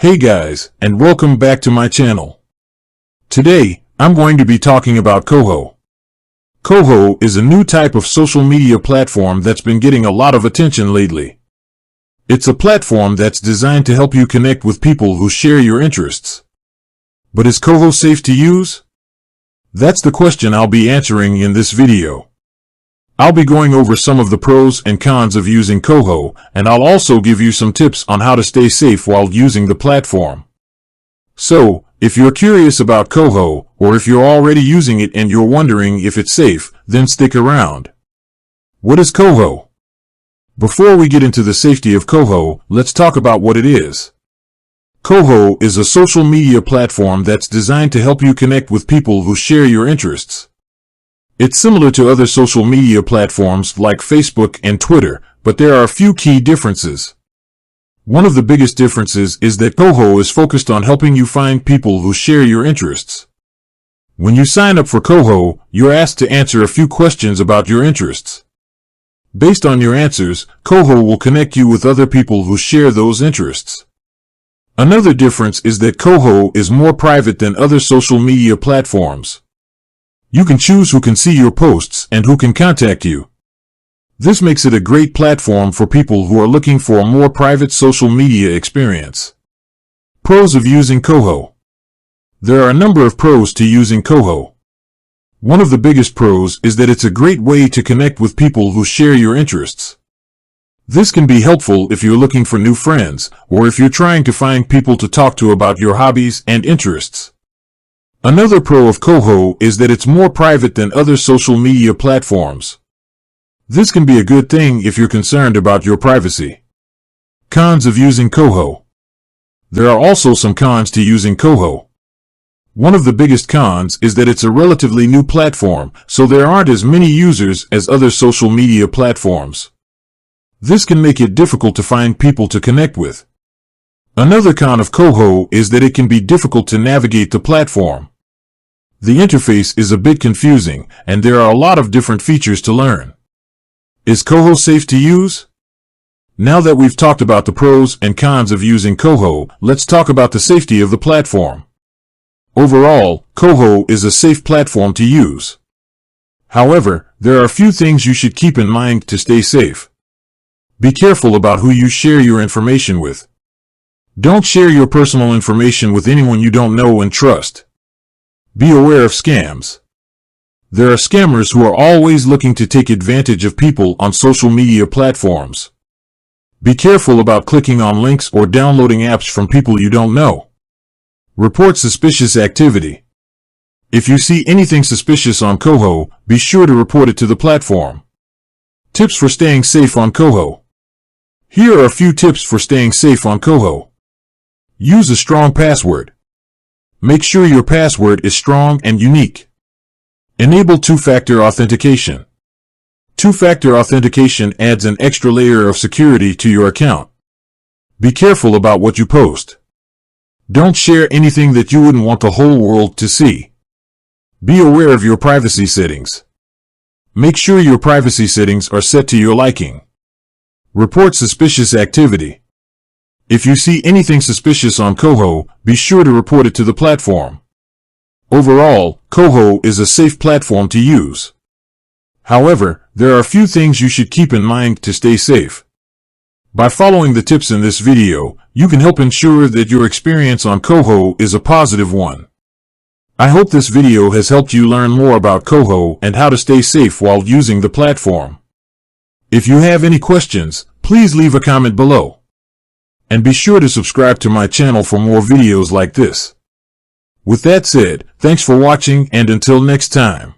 Hey guys, and welcome back to my channel. Today, I'm going to be talking about Koho. Koho is a new type of social media platform that's been getting a lot of attention lately. It's a platform that's designed to help you connect with people who share your interests. But is Koho safe to use? That's the question I'll be answering in this video. I'll be going over some of the pros and cons of using Koho, and I'll also give you some tips on how to stay safe while using the platform. So, if you're curious about Koho, or if you're already using it and you're wondering if it's safe, then stick around. What is Koho? Before we get into the safety of Koho, let's talk about what it is. Koho is a social media platform that's designed to help you connect with people who share your interests. It's similar to other social media platforms like Facebook and Twitter, but there are a few key differences. One of the biggest differences is that Koho is focused on helping you find people who share your interests. When you sign up for Koho, you're asked to answer a few questions about your interests. Based on your answers, Koho will connect you with other people who share those interests. Another difference is that Koho is more private than other social media platforms. You can choose who can see your posts and who can contact you. This makes it a great platform for people who are looking for a more private social media experience. Pros of using Koho. There are a number of pros to using Koho. One of the biggest pros is that it's a great way to connect with people who share your interests. This can be helpful if you're looking for new friends, or if you're trying to find people to talk to about your hobbies and interests. Another pro of Koho is that it's more private than other social media platforms. This can be a good thing if you're concerned about your privacy. Cons of using Koho. There are also some cons to using Koho. One of the biggest cons is that it's a relatively new platform, so there aren't as many users as other social media platforms. This can make it difficult to find people to connect with. Another con of Koho is that it can be difficult to navigate the platform. The interface is a bit confusing, and there are a lot of different features to learn. Is Koho safe to use? Now that we've talked about the pros and cons of using Koho, let's talk about the safety of the platform. Overall, Koho is a safe platform to use. However, there are a few things you should keep in mind to stay safe. Be careful about who you share your information with. Don't share your personal information with anyone you don't know and trust. Be aware of scams. There are scammers who are always looking to take advantage of people on social media platforms. Be careful about clicking on links or downloading apps from people you don't know. Report suspicious activity. If you see anything suspicious on Koho, be sure to report it to the platform. Tips for staying safe on Koho. Here are a few tips for staying safe on Koho. Use a strong password. Make sure your password is strong and unique. Enable two-factor authentication. Two-factor authentication adds an extra layer of security to your account. Be careful about what you post. Don't share anything that you wouldn't want the whole world to see. Be aware of your privacy settings. Make sure your privacy settings are set to your liking. Report suspicious activity. If you see anything suspicious on Koho, be sure to report it to the platform. Overall, Koho is a safe platform to use. However, there are a few things you should keep in mind to stay safe. By following the tips in this video, you can help ensure that your experience on Koho is a positive one. I hope this video has helped you learn more about Koho and how to stay safe while using the platform. If you have any questions, please leave a comment below. And be sure to subscribe to my channel for more videos like this. With that said, thanks for watching, and until next time.